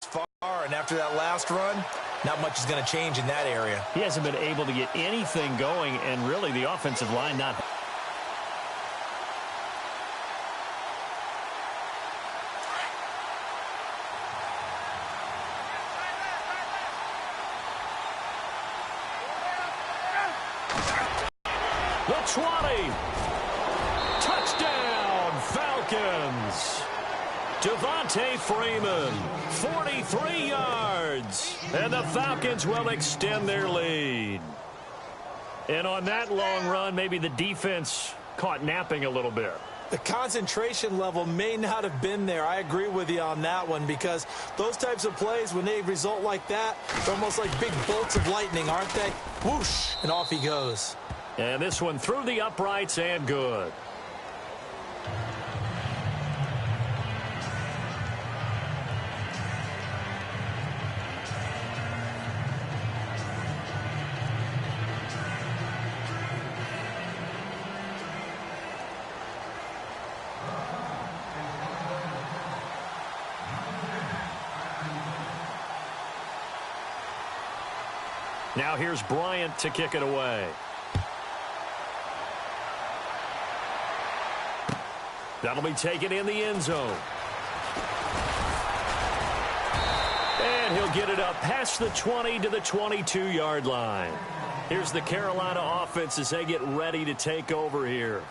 far, and after that last run, not much is going to change in that area. He hasn't been able to get anything going, and really the offensive line not. The 20. Touchdown, Falcons. Devontae Freeman, 43 yards. And the Falcons will extend their lead. And on that long run, maybe the defense caught napping a little bit. The concentration level may not have been there. I agree with you on that one, because those types of plays, when they result like that, they're almost like big bolts of lightning, aren't they? Whoosh, and off he goes. And this one through the uprights and good. Now here's Bryant to kick it away. That'll be taken in the end zone. And he'll get it up past the 20 to the 22-yard line. Here's the Carolina offense as they get ready to take over here.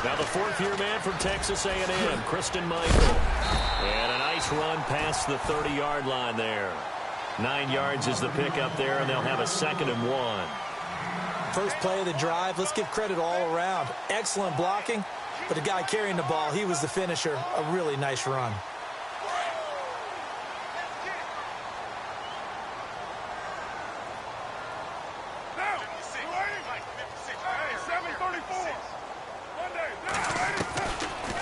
Now the fourth-year man from Texas A&M, Christine Michael. And a nice run past the 30-yard line there. 9 yards is the pickup there, and they'll have a 2nd and 1. First play of the drive, let's give credit all around. Excellent blocking, but the guy carrying the ball, he was the finisher. A really nice run.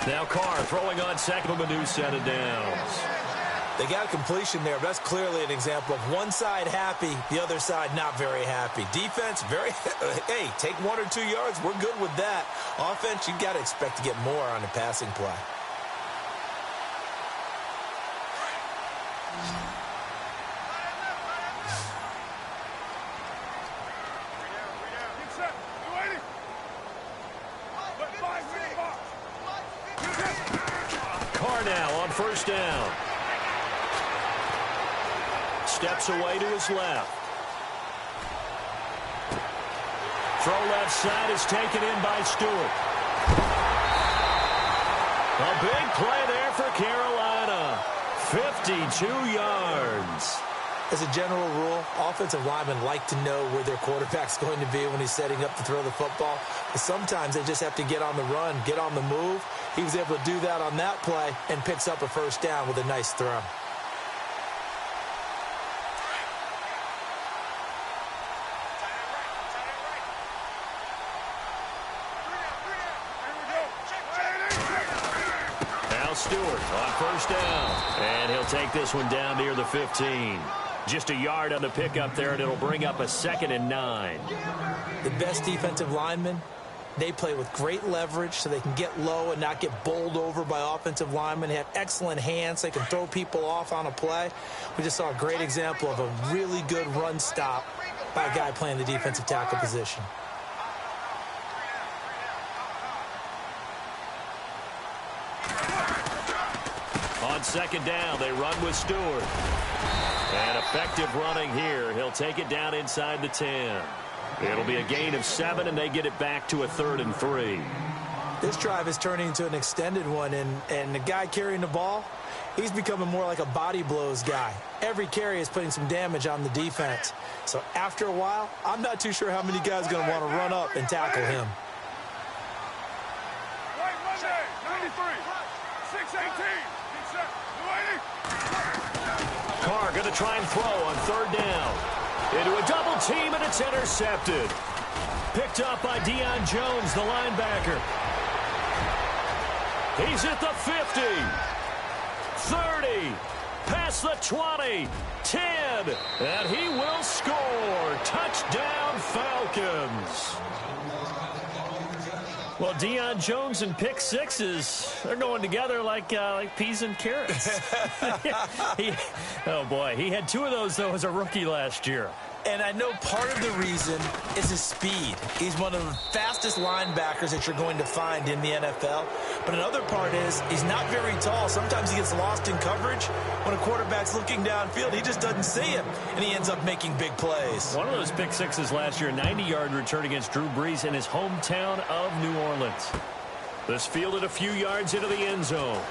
Now Carr throwing on second of a new set of downs. They got a completion there, but that's clearly an example of one side happy, the other side not very happy. Defense, hey, take 1 or 2 yards, we're good with that. Offense, you got to expect to get more on the passing play. Now on first down. Steps away to his left. Throw left side is taken in by Stewart. A big play there for Carolina. 52 yards. As a general rule, offensive linemen like to know where their quarterback's going to be when he's setting up to throw the football. But sometimes they just have to get on the run, get on the move. He was able to do that on that play and picks up a first down with a nice throw. Now Stewart on first down. And he'll take this one down near the 15. Just a yard on the pickup there, and it'll bring up a 2nd and 9. The best defensive linemen, they play with great leverage so they can get low and not get bowled over by offensive linemen. They have excellent hands. They can throw people off on a play. We just saw a great example of a really good run stop by a guy playing the defensive tackle position. On second down, they run with Stewart. And effective running here. He'll take it down inside the 10. It'll be a gain of 7, and they get it back to a 3rd and 3. This drive is turning into an extended one, and the guy carrying the ball, he's becoming more like a body blows guy. Every carry is putting some damage on the defense. So after a while, I'm not too sure how many guys are going to want to run up and tackle him. Carr going to try and throw on third down. Into a double team, and it's intercepted. Picked up by Deion Jones, the linebacker. He's at the 50. 30. Past the 20. 10. And he will score. Touchdown, Falcons. Well, Deion Jones and pick sixes, they're going together like peas and carrots. Oh, boy. He had 2 of those, though, as a rookie last year. And I know part of the reason is his speed. He's one of the fastest linebackers that you're going to find in the NFL. But another part is he's not very tall. Sometimes he gets lost in coverage. When a quarterback's looking downfield, he just doesn't see him, and he ends up making big plays. One of those pick sixes last year, a 90-yard return against Drew Brees in his hometown of New Orleans. This fielded a few yards into the end zone.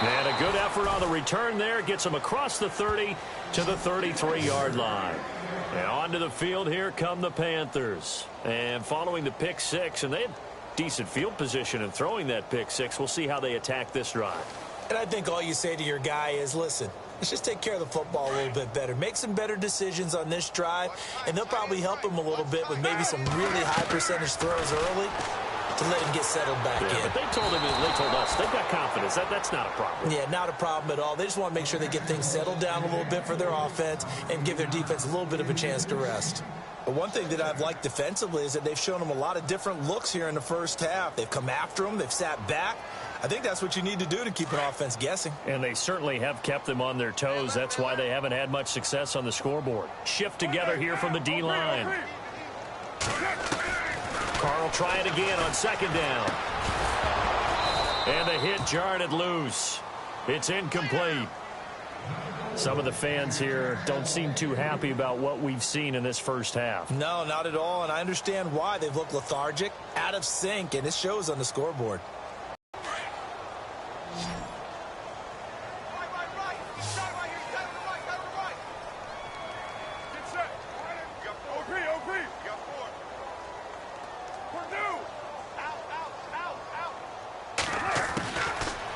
And a good effort on the return there. Gets him across the 30 to the 33-yard line. And onto the field, here come the Panthers. And following the pick six, and they had decent field position in throwing that pick six. We'll see how they attack this drive. And I think all you say to your guy is, listen, let's just take care of the football a little bit better. Make some better decisions on this drive, and they'll probably help him a little bit with maybe some really high percentage throws early to let him get settled back in. But they told us they've got confidence. That's not a problem. Yeah, not a problem at all. They just want to make sure they get things settled down a little bit for their offense and give their defense a little bit of a chance to rest. But one thing that I've liked defensively is that they've shown them a lot of different looks here in the first half. They've come after them. They've sat back. I think that's what you need to do to keep an offense guessing. And they certainly have kept them on their toes. That's why they haven't had much success on the scoreboard. Shift together here from the D-line. Carl try it again on second down. And the hit jarred it loose. It's incomplete. Some of the fans here don't seem too happy about what we've seen in this first half. No, not at all, and I understand why. They've looked lethargic, out of sync, and it shows on the scoreboard.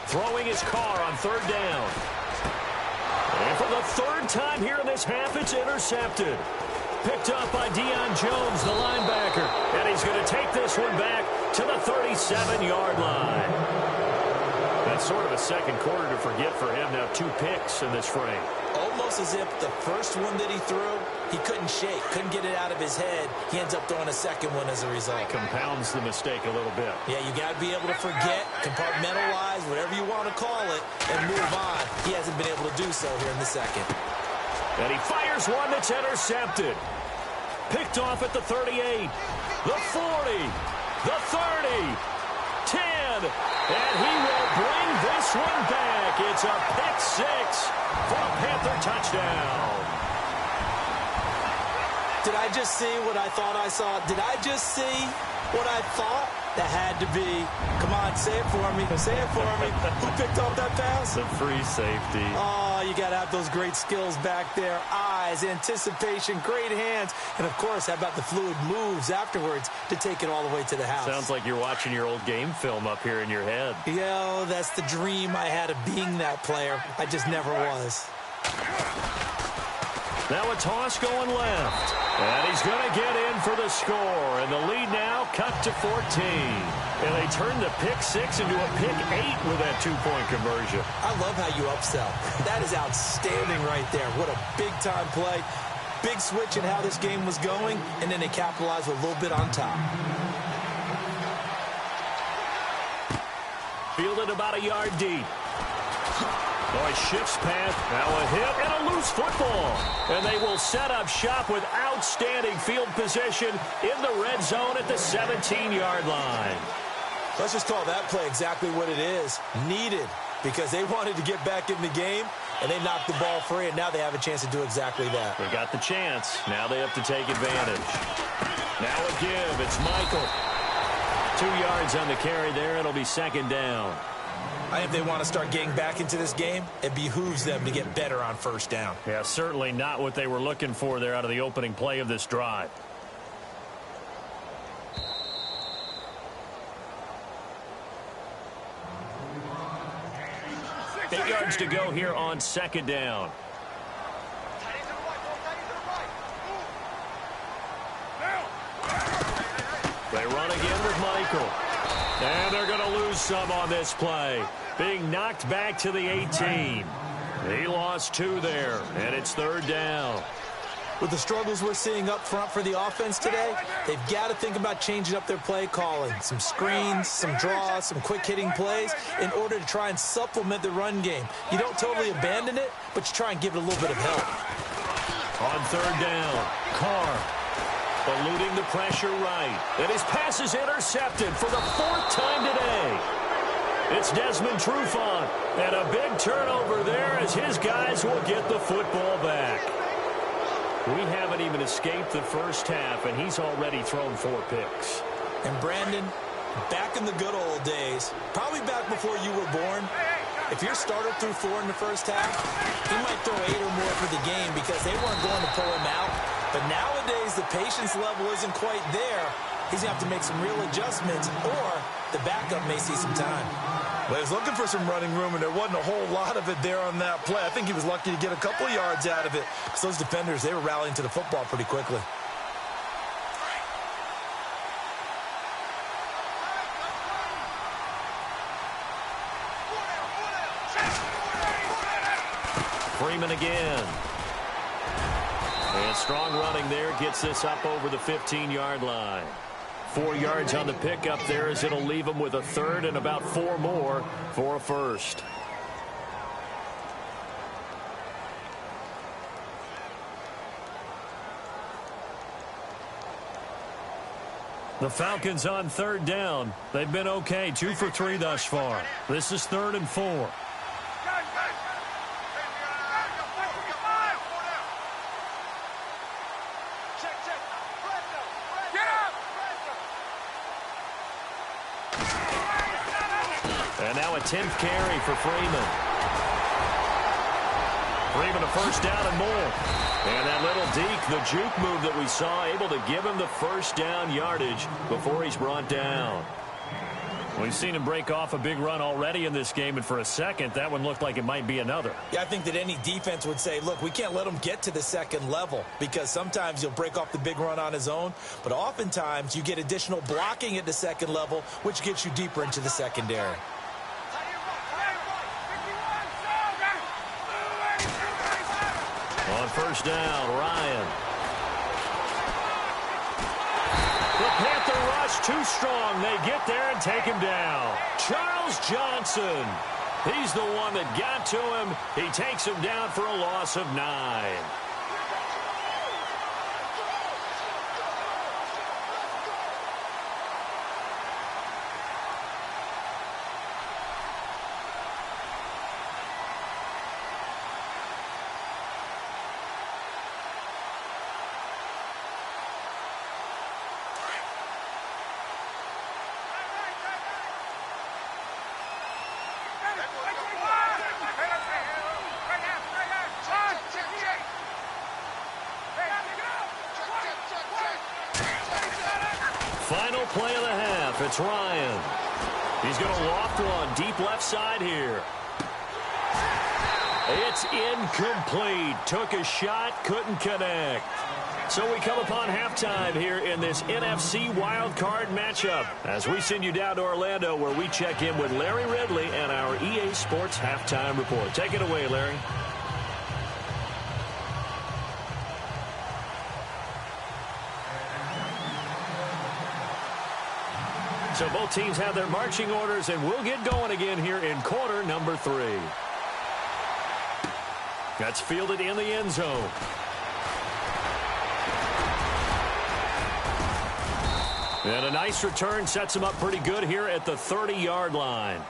Throwing his car on third down. And for the third time here in this half, it's intercepted. Picked up by Deion Jones, the linebacker. And he's going to take this one back to the 37-yard line. That's sort of a second quarter to forget for him. Now 2 picks in this frame. Almost as if the first one that he threw, he couldn't shake, couldn't get it out of his head. He ends up throwing a second one as a result. Compounds the mistake a little bit. Yeah, you got to be able to forget, compartmentalize, whatever you want to call it, and move on. He hasn't been able to do so here in the second. And he fires one that's intercepted. Picked off at the 38, the 40, the 30, 10, and he will bring this one back. It's a pick six for a Panther touchdown. Did I just see what I thought I saw? Did I just see what I thought? That had to be. Come on, say it for me. Say it for me. Who picked off that pass? The free safety. Oh, you got to have those great skills back there. Eyes, anticipation, great hands. And, of course, how about the fluid moves afterwards to take it all the way to the house? Sounds like you're watching your old game film up here in your head. Yo, that's the dream I had of being that player. I just never was. Now a toss going left. And he's going to get in for the score. And the lead now cut to 14. And they turn the pick six into a pick 8 with that 2-point conversion. I love how you upsell. That is outstanding right there. What a big-time play. Big switch in how this game was going, and then they capitalized with a little bit on top. Fielded about a yard deep. Oh, he shifts path. Now a hit and a loose football. And they will set up shop with outstanding field position in the red zone at the 17-yard line. Let's just call that play exactly what it is. Needed, because they wanted to get back in the game, and they knocked the ball free, and now they have a chance to do exactly that. They got the chance. Now they have to take advantage. Now a give. It's Michael. 2 yards on the carry there. It'll be second down. I think if they want to start getting back into this game, it behooves them to get better on first down. Yeah, certainly not what they were looking for there out of the opening play of this drive. 8 yards to go here on second down. with Michael. And they're going to lose some on this play. Being knocked back to the 18. He lost 2 there, and it's 3rd down. With the struggles we're seeing up front for the offense today, they've got to think about changing up their play calling. Some screens, some draws, some quick-hitting plays in order to try and supplement the run game. You don't totally abandon it, but you try and give it a little bit of help. On 3rd down, Carr eluding the pressure right. And his pass is intercepted for the 4th time today. It's Desmond Trufant, and a big turnover there as his guys will get the football back. We haven't even escaped the first half, and he's already thrown 4 picks. And Brandon, back in the good old days, probably back before you were born, if your starter threw 4 in the first half, he might throw 8 or more for the game because they weren't going to pull him out. But nowadays, the patience level isn't quite there. He's going to have to make some real adjustments, or the backup may see some time. Well, he was looking for some running room, and there wasn't a whole lot of it there on that play. I think he was lucky to get a couple yards out of it. Because those defenders, they were rallying to the football pretty quickly. Freeman again. And strong running there gets this up over the 15-yard line. 4 yards on the pickup there as it'll leave him with a 3rd and about 4 more for a 1st. The Falcons on 3rd down. They've been okay, 2 for 3 thus far. This is 3rd and 4. And now a 10th carry for Freeman. Freeman a 1st down and more. And that little deke, the juke move that we saw, able to give him the 1st down yardage before he's brought down. We've seen him break off a big run already in this game, and for a second, that one looked like it might be another. Yeah, I think that any defense would say, look, we can't let him get to the 2nd level because sometimes he'll break off the big run on his own, but oftentimes you get additional blocking at the 2nd level, which gets you deeper into the secondary. On 1st down, Ryan. The Panther rush too strong. They get there and take him down. Charles Johnson. He's the one that got to him. He takes him down for a loss of 9. Final play of the half. It's Ryan. He's going to loft one deep left side here. It's incomplete. Took a shot, couldn't connect. So we come upon halftime here in this NFC wildcard matchup as we send you down to Orlando where we check in with Larry Ridley and our EA Sports Halftime Report. Take it away, Larry. So both teams have their marching orders, and we'll get going again here in quarter number 3. That's fielded in the end zone. And a nice return sets him up pretty good here at the 30-yard line.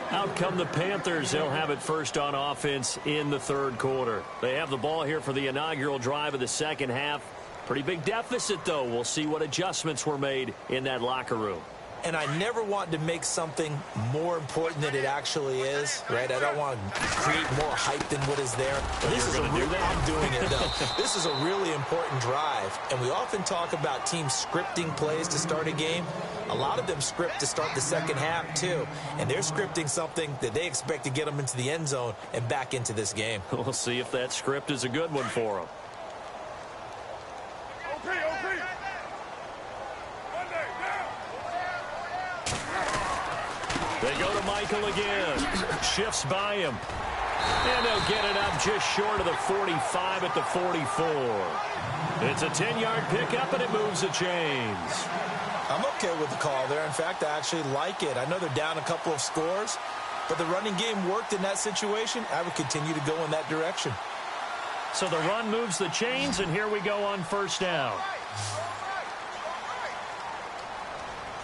Out come the Panthers. They'll have it first on offense in the 3rd quarter. They have the ball here for the inaugural drive of the 2nd half. Pretty big deficit, though. We'll see what adjustments were made in that locker room. And I never want to make something more important than it actually is, right? I don't want to create more hype than what is there. But this is I'm doing it, though. This is a really important drive. And we often talk about teams scripting plays to start a game. A lot of them script to start the 2nd half, too. And they're scripting something that they expect to get them into the end zone and back into this game. We'll see if that script is a good one for them. They go to Michael again. Shifts by him. And they'll get it up just short of the 45 at the 44. It's a 10-yard pickup, and it moves the chains. I'm okay with the call there. In fact, I actually like it. I know they're down a couple of scores, but the running game worked in that situation. I would continue to go in that direction. So the run moves the chains, and here we go on first down.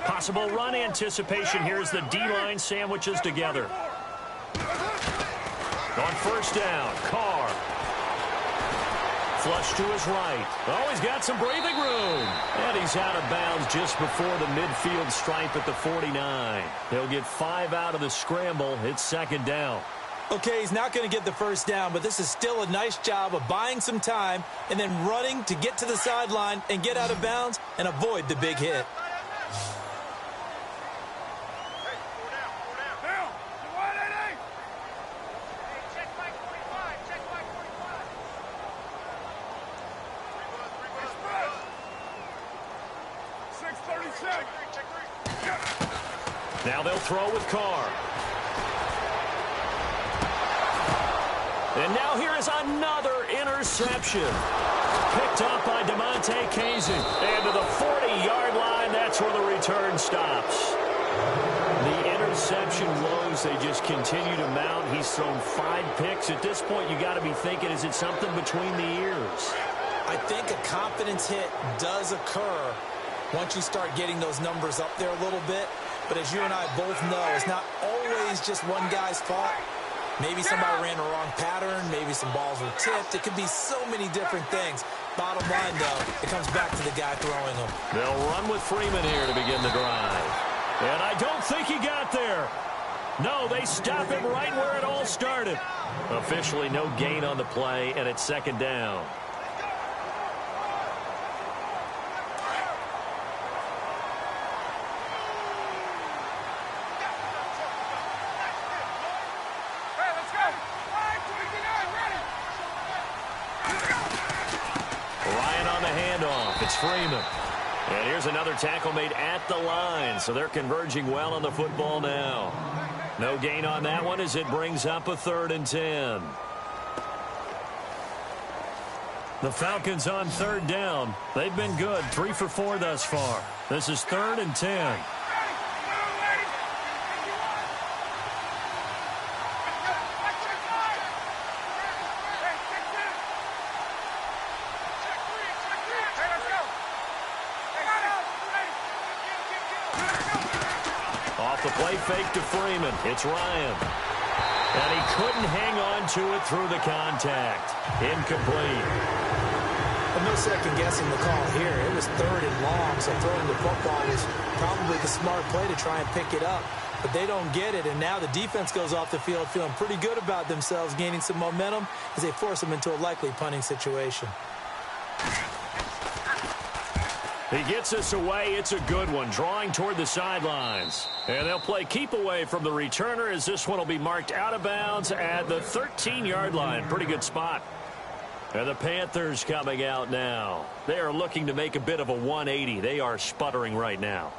Possible run anticipation. Here's the D-line sandwiches together. On first down, Carr. Flush to his right. Oh, he's got some breathing room. And he's out of bounds just before the midfield stripe at the 49. He'll get 5 out of the scramble. It's second down. Okay, he's not going to get the first down, but this is still a nice job of buying some time and then running to get to the sideline and get out of bounds and avoid the big hit. Now they'll throw with Carr. And now here is another interception. Picked up by Damontae Kazee. And to the 40-yard line, that's where the return stops. The interception woes, they just continue to mount. He's thrown 5 picks. At this point, you got to be thinking, is it something between the ears? I think a confidence hit does occur once you start getting those numbers up there a little bit. But as you and I both know, it's not always just one guy's fault. Maybe somebody ran the wrong pattern. Maybe some balls were tipped. It could be so many different things. Bottom line, though, it comes back to the guy throwing them. They'll run with Freeman here to begin the drive. And I don't think he got there. No, they stop him right where it all started. Officially no gain on the play, and it's second down. It's Freeman. And here's another tackle made at the line, so they're converging well on the football now. No gain on that one as it brings up a 3rd and 10. The Falcons on 3rd down. They've been good, 3 for 4 thus far. This is 3rd and 10. Off the play fake to Freeman. It's Ryan. And he couldn't hang on to it through the contact. Incomplete. Well, no second guessing the call here. It was 3rd and long, so throwing the football was probably the smart play to try and pick it up. But they don't get it, and now the defense goes off the field feeling pretty good about themselves, gaining some momentum as they force them into a likely punting situation. He gets us away. It's a good one, drawing toward the sidelines. And they'll play keep away from the returner as this one will be marked out of bounds at the 13-yard line. Pretty good spot. And the Panthers coming out now. They are looking to make a bit of a 180. They are sputtering right now.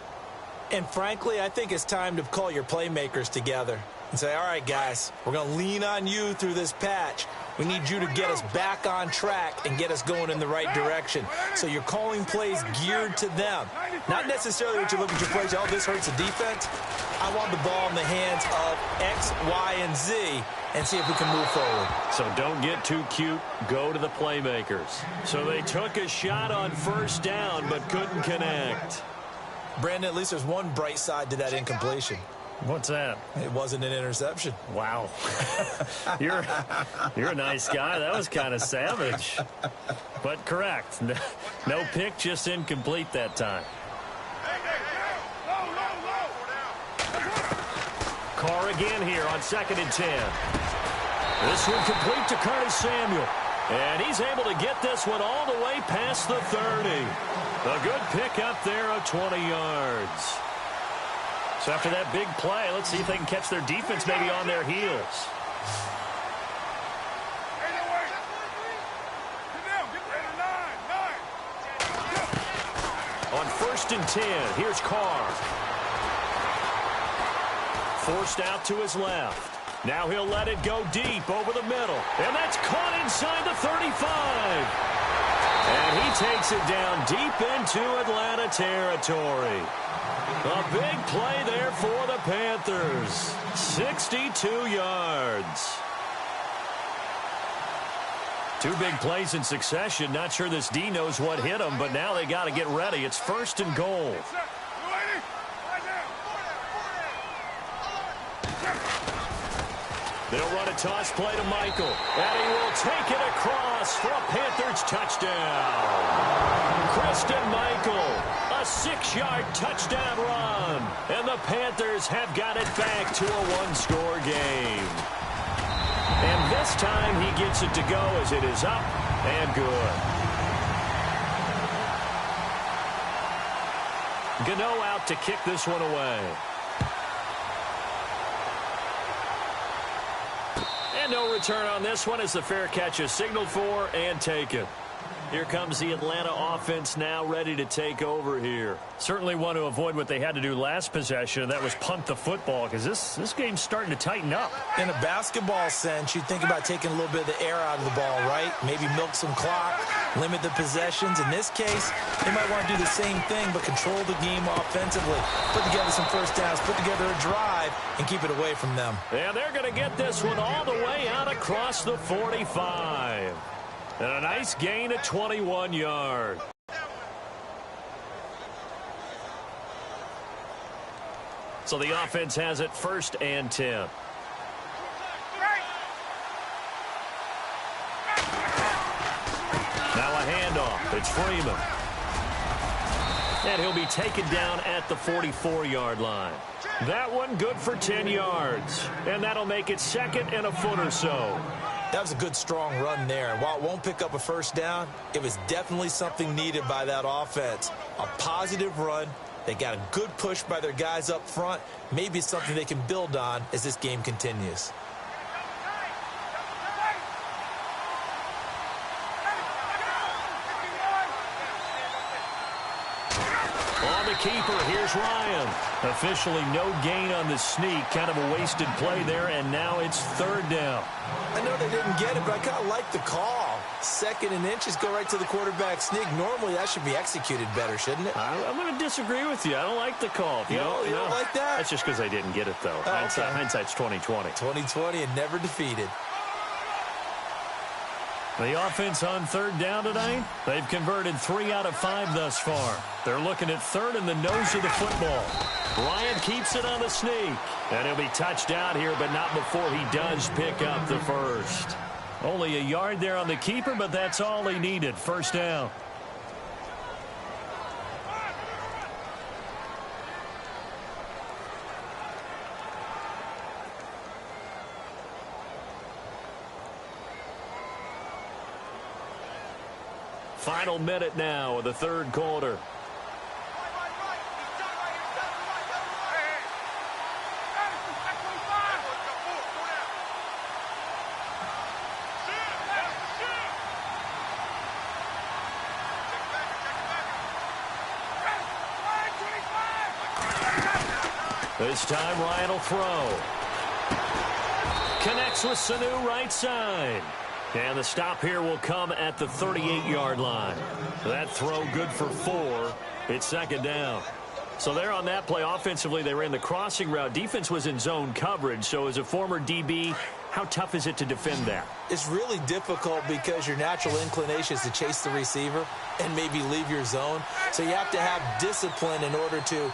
And frankly, I think it's time to call your playmakers together and say, all right, guys, we're going to lean on you through this patch. We need you to get us back on track and get us going in the right direction. So you're calling plays geared to them. Not necessarily what you look at your plays, oh, this hurts the defense. I want the ball in the hands of X, Y, and Z and see if we can move forward. So don't get too cute. Go to the playmakers. So they took a shot on first down but couldn't connect. Brandon, at least there's one bright side to that incompletion. What's that? It wasn't an interception. Wow. You're a nice guy. That was kind of savage. But correct. No pick, just incomplete that time. Carr again here on 2nd and 10. This one complete to Curtis Samuel. And he's able to get this one all the way past the 30. A good pick up there of 20 yards. So after that big play, let's see if they can catch their defense maybe on their heels. On 1st and 10, here's Carr. Forced out to his left. Now he'll let it go deep over the middle. And that's caught inside the 35. And he takes it down deep into Atlanta territory. A big play there for the Panthers. 62 yards. Two big plays in succession. Not sure this D knows what hit him, but now they got to get ready. It's 1st and goal. They'll run a toss play to Michael. And he will take it across for a Panthers touchdown. Christine Michael, a 6-yard touchdown run. And the Panthers have got it back to a one-score game. And this time he gets it to go as it is up and good. Gano out to kick this one away. And no return on this one as the fair catch is signaled for and taken. Here comes the Atlanta offense now ready to take over here. Certainly want to avoid what they had to do last possession, and that was punt the football, because this game's starting to tighten up. In a basketball sense, you think about taking a little bit of the air out of the ball, right? Maybe milk some clock, limit the possessions. In this case, they might want to do the same thing, but control the game offensively. Put together some first downs, put together a drive, and keep it away from them. And they're going to get this one all the way out across the 45. And a nice gain of 21 yards. So the offense has it 1st and 10. Now a handoff. It's Freeman. And he'll be taken down at the 44-yard line. That one good for 10 yards. And that'll make it 2nd and a foot or so. That was a good, strong run there. And while it won't pick up a first down, it was definitely something needed by that offense. A positive run. They got a good push by their guys up front. Maybe something they can build on as this game continues. On the keeper, here's Ryan. Officially no gain on the sneak. Kind of a wasted play there, and now it's 3rd down. I know they didn't get it, but I kind of like the call. 2nd and inches, go right to the quarterback sneak. Normally, that should be executed better, shouldn't it? I'm going to disagree with you. I don't like the call. You don't like that? That's just because I didn't get it, though. Oh, Hindsight's 20/20. 20/20 and never defeated. The offense on 3rd down tonight, they've converted 3 out of 5 thus far. They're looking at 3rd in the nose of the football. Ryan keeps it on the sneak. And he'll be touched out here, but not before he does pick up the first. Only a yard there on the keeper, but that's all he needed. 1st down. Final minute now of the 3rd quarter. This time Ryan will throw. Connects with Sanu right side. And the stop here will come at the 38-yard line. That throw good for 4. It's 2nd down. So there on that play, offensively, they ran the crossing route. Defense was in zone coverage. So as a former DB, how tough is it to defend that? It's really difficult because your natural inclination is to chase the receiver and maybe leave your zone. So you have to have discipline in order to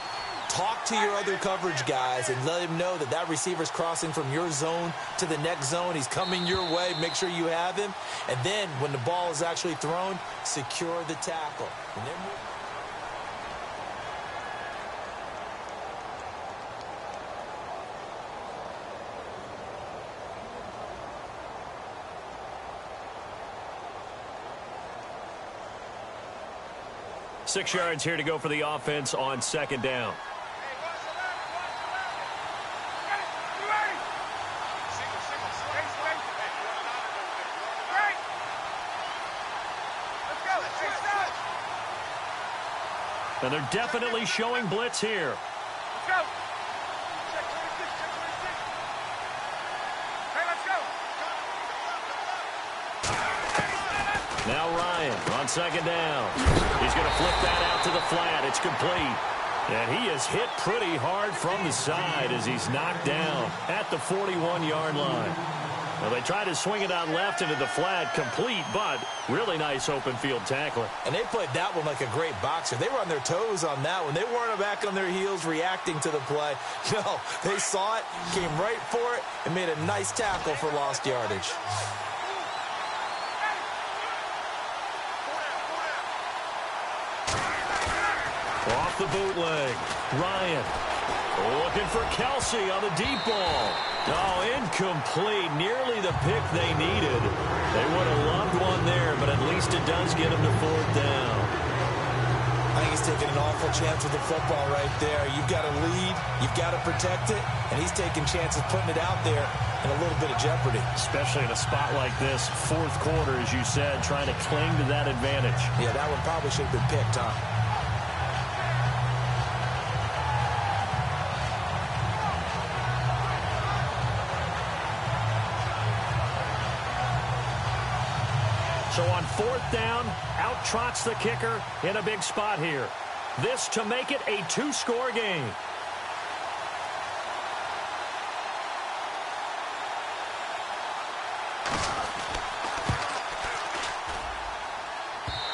talk to your other coverage guys and let him know that that receiver's crossing from your zone to the next zone. He's coming your way. Make sure you have him. And then when the ball is actually thrown, secure the tackle. And then Six yards here to go for the offense on 2nd down. And they're definitely showing blitz here. Now Ryan on second down. He's going to flip that out to the flat. It's complete. And he is hit pretty hard from the side as he's knocked down at the 41-yard line. Well, they tried to swing it out left into the flat, complete, but really nice open field tackling. And they played that one like a great boxer. They were on their toes on that one. They weren't back on their heels reacting to the play. No, they saw it, came right for it, and made a nice tackle for lost yardage. Off the bootleg, Ryan looking for Kelsey on the deep ball. Oh, incomplete. Nearly the pick they needed. They would have loved one there, but at least it does get them to fourth down. I think he's taking an awful chance with the football right there. You've got to lead, you've got to protect it, and he's taking chances putting it out there in a little bit of jeopardy. Especially in a spot like this, fourth quarter, as you said, trying to cling to that advantage. Yeah, that one probably should have been picked, huh? So on fourth down, out trots the kicker in a big spot here. This to make it a two-score game.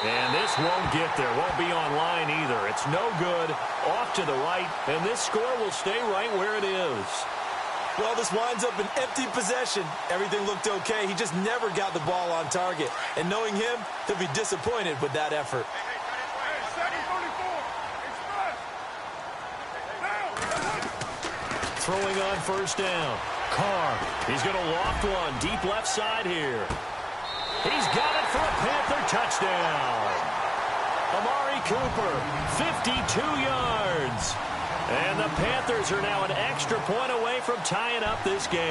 And this won't get there, won't be online either. It's no good, off to the right, and this score will stay right where it is. Well, this winds up an empty possession. Everything looked okay. He just never got the ball on target. And knowing him, he'll be disappointed with that effort. Throwing on first down. Carr. He's going to loft one deep left side here. He's got it for a Panther touchdown. Amari Cooper, 52 yards. And the Panthers are now an extra point away from tying up this game.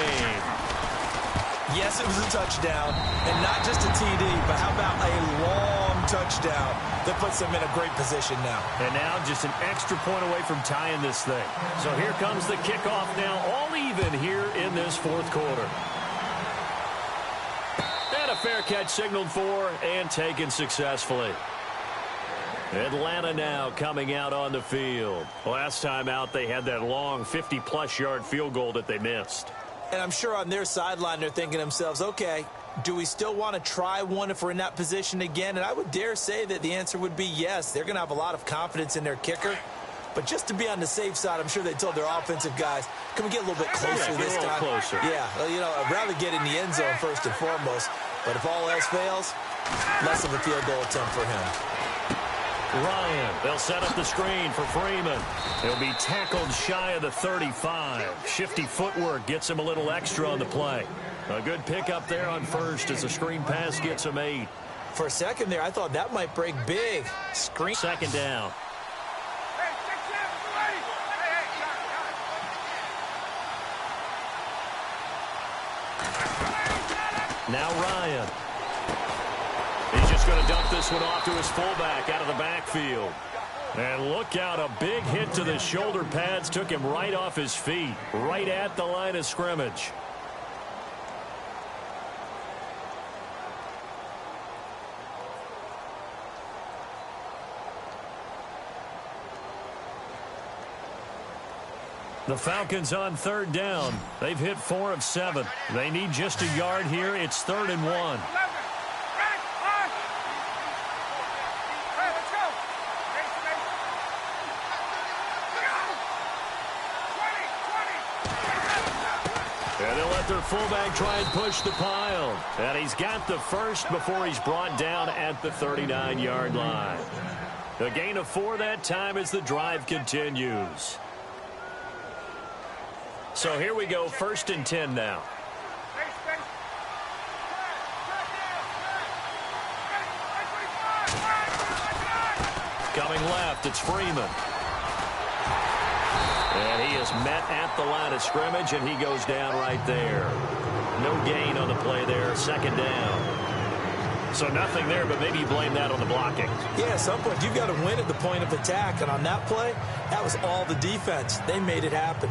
Yes, it was a touchdown, and not just a TD, but how about a long touchdown that puts them in a great position now. And now just an extra point away from tying this thing. So here comes the kickoff now, all even here in this fourth quarter. And a fair catch signaled for and taken successfully. Atlanta now coming out on the field. Last time out, they had that long 50-plus yard field goal that they missed. And I'm sure on their sideline they're thinking to themselves, okay, do we still want to try one if we're in that position again? And I would dare say that the answer would be yes. They're going to have a lot of confidence in their kicker. But just to be on the safe side, I'm sure they told their offensive guys, can we get a little bit closer this time? Closer. Yeah, well, you know, I'd rather get in the end zone first and foremost. But if all else fails, less of a field goal attempt for him. Ryan, they'll set up the screen for Freeman. He'll be tackled shy of the 35. Shifty footwork gets him a little extra on the play. A good pickup there on first as the screen pass gets him 8. For a second there, I thought that might break big. Screen. Second down. Now Ryan. He's just going to dump this one off to his fullback out of the backfield. And look out, a big hit to the shoulder pads took him right off his feet, right at the line of scrimmage. The Falcons on third down. They've hit 4 of 7. They need just a yard here. It's 3rd and 1. And they'll let their fullback try and push the pile. And he's got the first before he's brought down at the 39-yard line. A gain of 4 that time as the drive continues. So here we go, 1st and 10 now. Coming left, it's Freeman. And he is met at the line of scrimmage, and he goes down right there. No gain on the play there, 2nd down. So nothing there, but maybe you blame that on the blocking. Yeah, at some point, you've got to win at the point of attack. And on that play, that was all the defense. They made it happen.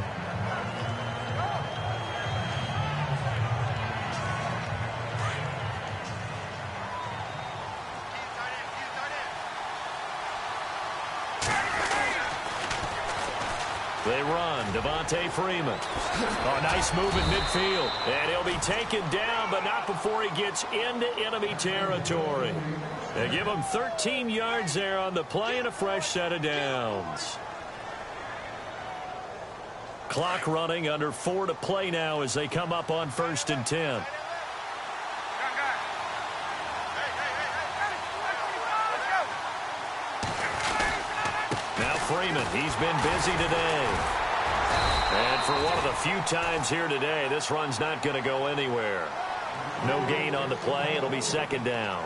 They run. Devontae Freeman. Oh, nice move in midfield. And he'll be taken down, but not before he gets into enemy territory. They give him 13 yards there on the play and a fresh set of downs. Clock running, under 4 to play now as they come up on 1st and 10. Now Freeman, he's been busy today. And for one of the few times here today, this run's not going to go anywhere. No gain on the play. It'll be 2nd down.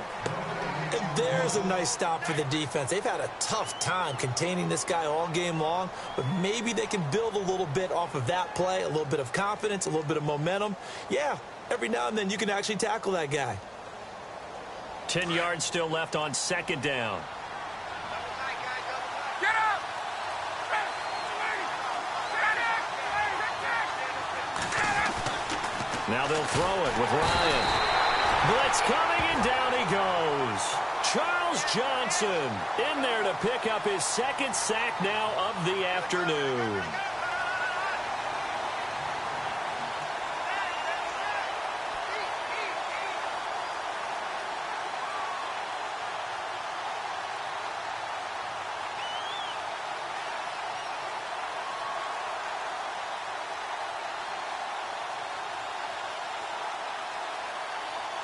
And there's a nice stop for the defense. They've had a tough time containing this guy all game long, but maybe they can build a little bit off of that play, a little bit of confidence, a little bit of momentum. Yeah, every now and then you can actually tackle that guy. 10 yards still left on 2nd down. Now they'll throw it with Ryan. Blitz coming, and down he goes. Charles Johnson in there to pick up his 2nd sack now of the afternoon.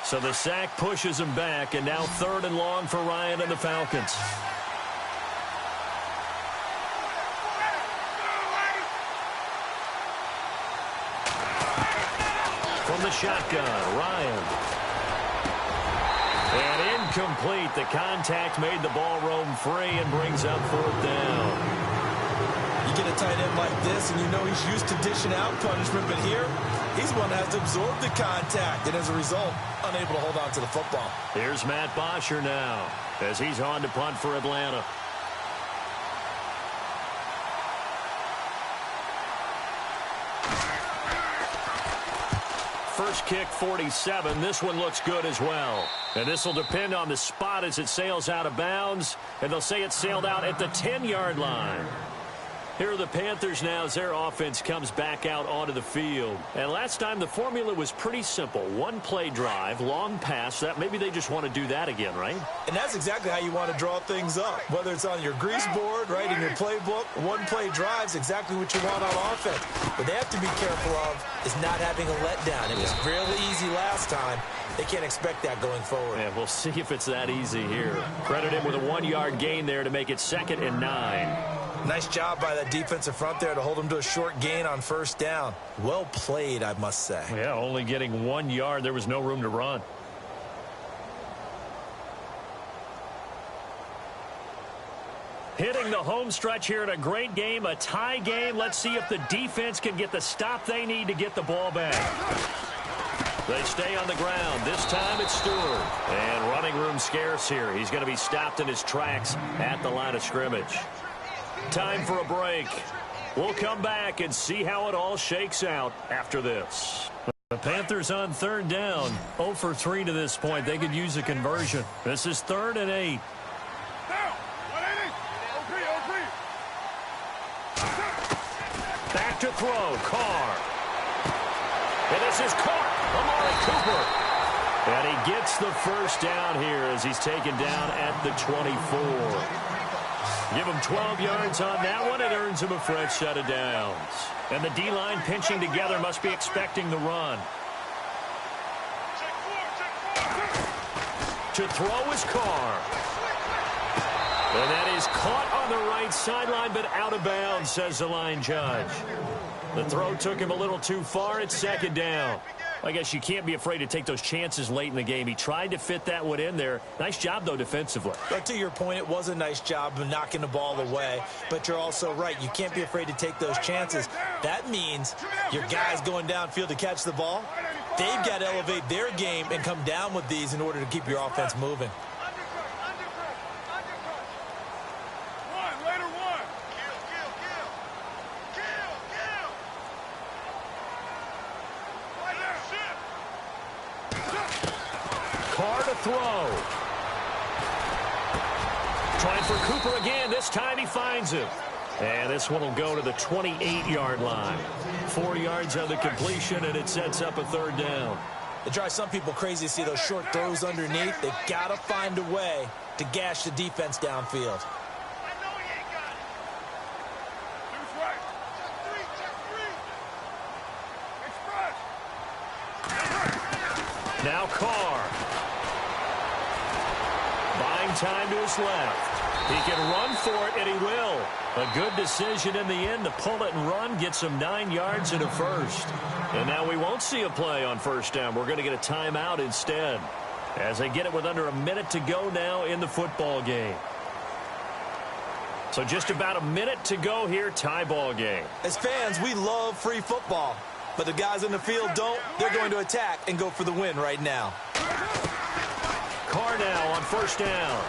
So the sack pushes him back, and now 3rd and long for Ryan and the Falcons. From the shotgun, Ryan. And incomplete. The contact made the ball roam free and brings up 4th down. You get a tight end like this, and you know he's used to dishing out punishment, but here, he's the one that has to absorb the contact, and as a result, unable to hold on to the football. Here's Matt Bosher now, as he's on to punt for Atlanta. First kick, 47. This one looks good as well. And this will depend on the spot as it sails out of bounds, and they'll say it sailed out at the 10-yard line. Here are the Panthers now as their offense comes back out onto the field. And last time the formula was pretty simple. 1-play drive, long pass. That maybe they just want to do that again, right? And that's exactly how you want to draw things up. Whether it's on your grease board, right, in your playbook, 1-play drive's exactly what you want on offense. What they have to be careful of is not having a letdown. It was really easy last time. They can't expect that going forward. Yeah, we'll see if it's that easy here. Credit him with a 1-yard gain there to make it 2nd and 9. Nice job by that defensive front there to hold him to a short gain on 1st down. Well played, I must say. Yeah, only getting 1 yard. There was no room to run. Hitting the home stretch here in a great game, a tie game. Let's see if the defense can get the stop they need to get the ball back. They stay on the ground. This time it's Stewart. And running room scarce here. He's going to be stopped in his tracks at the line of scrimmage. Time for a break. We'll come back and see how it all shakes out after this. The Panthers on 3rd down. 0 for 3 to this point. They could use a conversion. This is 3rd and 8. Back to throw. Carr. And this is caught. Amari Cooper. And he gets the 1st down here as he's taken down at the 24. Give him 12 yards on that one. It earns him a fresh set of downs. And the D-line pinching together must be expecting the run. To throw is Carr. And that is caught on the right sideline, but out of bounds, says the line judge. The throw took him a little too far. It's 2nd down. I guess you can't be afraid to take those chances late in the game. He tried to fit that one in there. Nice job, though, defensively. But to your point, it was a nice job of knocking the ball away. But you're also right. You can't be afraid to take those chances. That means your guys going downfield to catch the ball, they've got to elevate their game and come down with these in order to keep your offense moving. Carr to throw. Trying for Cooper again. This time he finds him. And this one will go to the 28-yard line. 4 yards on the completion, and it sets up a third down. It drives some people crazy to see those short throws underneath. They've got to find a way to gash the defense downfield. Now Carr. Buying time to his left. He can run for it, and he will. A good decision in the end to pull it and run, gets him 9 yards and a first. And now we won't see a play on first down. We're going to get a timeout instead, as they get it with under a minute to go now in the football game. So just about a minute to go here, tie ball game. As fans, we love free football. But the guys in the field don't. They're going to attack and go for the win right now. Carr now on first down.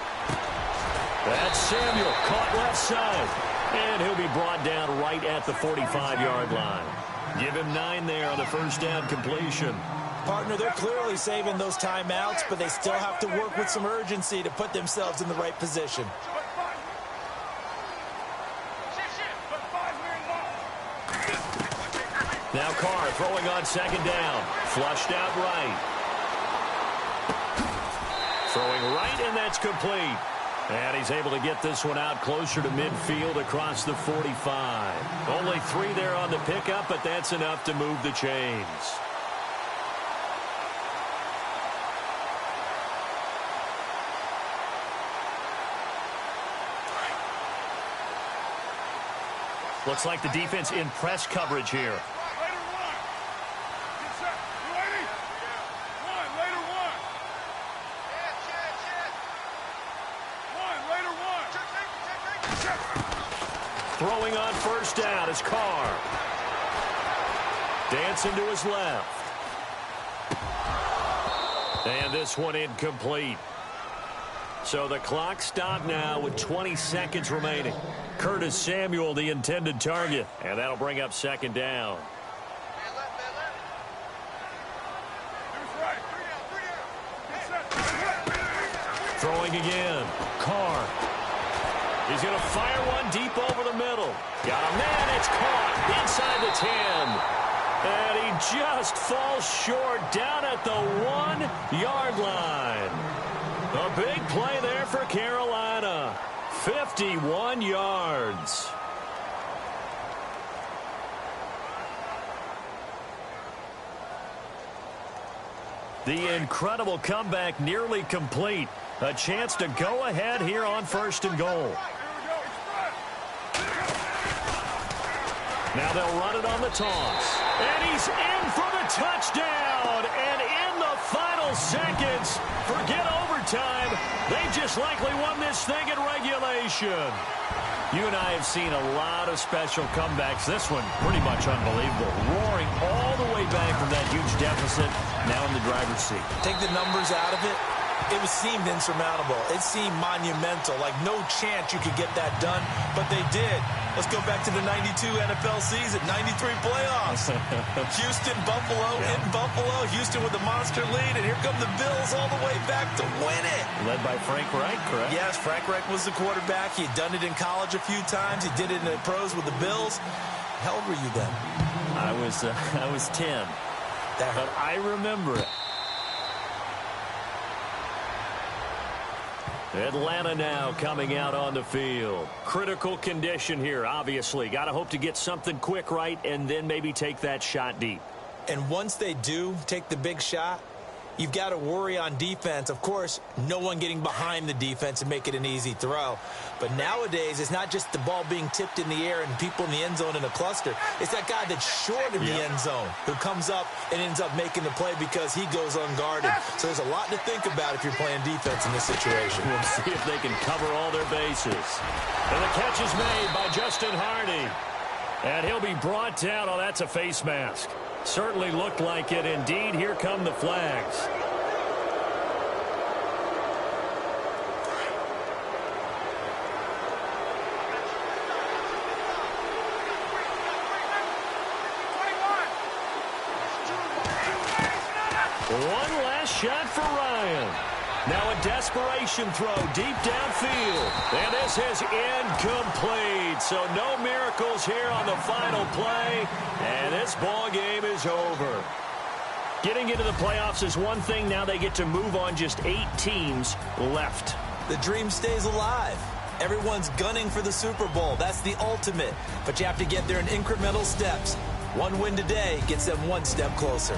That's Samuel, caught left side. And he'll be brought down right at the 45-yard line. Give him 9 there on the first down completion. Partner, they're clearly saving those timeouts, but they still have to work with some urgency to put themselves in the right position. Now Carr throwing on second down. Flushed out right. Throwing right, and that's complete. And he's able to get this one out closer to midfield across the 45. Only 3 there on the pickup, but that's enough to move the chains. Looks like the defense in press coverage here. Throwing on first down is Carr. Dancing to his left. And this one incomplete. So the clock stopped now with 20 seconds remaining. Curtis Samuel, the intended target. And that'll bring up second down. Throwing again. Carr. He's going to fire one deep over the middle. Got a man. It's caught inside the 10. And he just falls short down at the 1-yard line. A big play there for Carolina. 51 yards. The incredible comeback nearly complete. A chance to go ahead here on first and goal. Now they'll run it on the toss. And he's in for the touchdown. And in the final seconds, forget overtime. They just likely won this thing in regulation. You and I have seen a lot of special comebacks. This one, pretty much unbelievable. Roaring all the way back from that huge deficit, now in the driver's seat. Take the numbers out of it. It seemed insurmountable. It seemed monumental, like no chance you could get that done, but they did. Let's go back to the 92 NFL season, 93 playoffs. Houston, Buffalo, in Buffalo. Houston with the monster lead, and here come the Bills all the way back to win it. Led by Frank Reich, correct? Yes, Frank Reich was the quarterback. He'd done it in college a few times. He did it in the pros with the Bills. How old were you then? I was 10. But I remember it. Atlanta now coming out on the field. Critical condition here, obviously. Got to hope to get something quick right and then maybe take that shot deep. And once they do take the big shot, you've got to worry on defense. Of course, no one getting behind the defense and make it an easy throw. But nowadays, it's not just the ball being tipped in the air and people in the end zone in a cluster. It's that guy that's short in the end zone who comes up and ends up making the play because he goes unguarded. So there's a lot to think about if you're playing defense in this situation. We'll see if they can cover all their bases. And the catch is made by Justin Hardy. And he'll be brought down. Oh, that's a face mask. Certainly looked like it. Indeed, here come the flags. One last shot for Ryan. Now a desperation throw deep downfield. And this is incomplete. So no miracles here on the final play. And this ball game is over. Getting into the playoffs is one thing. Now they get to move on. Just 8 teams left. The dream stays alive. Everyone's gunning for the Super Bowl. That's the ultimate. But you have to get there in incremental steps. One win today gets them one step closer.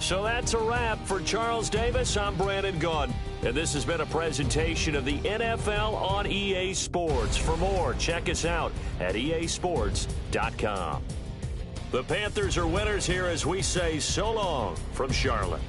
So that's a wrap for Charles Davis. I'm Brandon Gaudin. And this has been a presentation of the NFL on EA Sports. For more, check us out at easports.com. The Panthers are winners here as we say so long from Charlotte.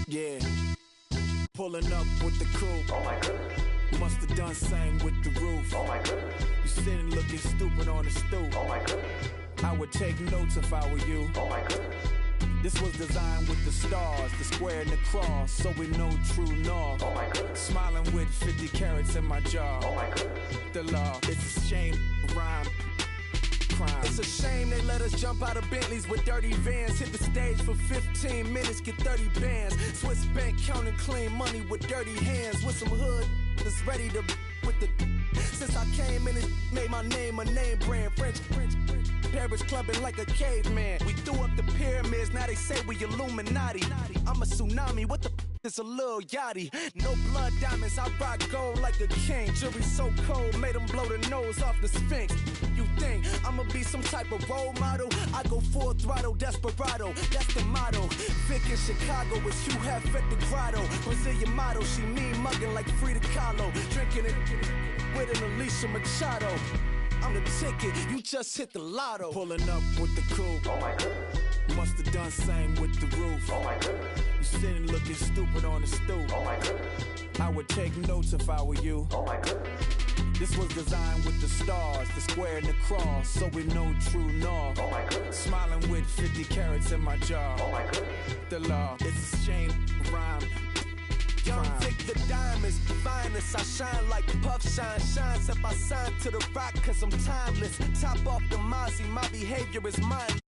Yeah, pulling up with the crew. Oh my goodness. Must have done same with the roof. Oh my goodness. You sitting looking stupid on the stoop. Oh my goodness. I would take notes if I were you. Oh my goodness. This was designed with the stars, the square and the cross, so we know true north. Oh my goodness. Smiling with 50 carats in my jaw. Oh my goodness. The law, it's a shame, rhyme. Crime. It's a shame they let us jump out of Bentleys with dirty vans. Hit the stage for 15 minutes, get 30 bands. Swiss bank counting clean money with dirty hands. With some hood that's ready to with the. Since I came in, it made my name a name brand. French. Paris clubbing like a caveman. We threw up the pyramids, now they say we Illuminati. I'm a tsunami, what the is a little yachty. No blood diamonds, I rock gold like a king. Jury so cold, made them blow the nose off the Sphinx. You think I'ma be some type of role model? I go full throttle, desperado, that's the motto. Vic in Chicago, it's Hugh Hef at the grotto. Brazilian model, she mean mugging like Frida Kahlo. Drinking it with an Alicia Machado. I'm the ticket, you just hit the lotto. Pulling up with the crew. Oh my goodness. Must have done same with the roof. Oh my goodness. You sitting looking stupid on the stoop. Oh my goodness. I would take notes if I were you. Oh my goodness. This was designed with the stars, the square and the cross, so we know true north. Oh my goodness. Smiling with 50 carats in my jaw. Oh my goodness. The law, it's a shame, rhyme. Young Vic, the diamonds, finest. I shine like Puff Shine shines. If I sign to the rock, cause I'm timeless. Top off the Mozzie, my behavior is mine.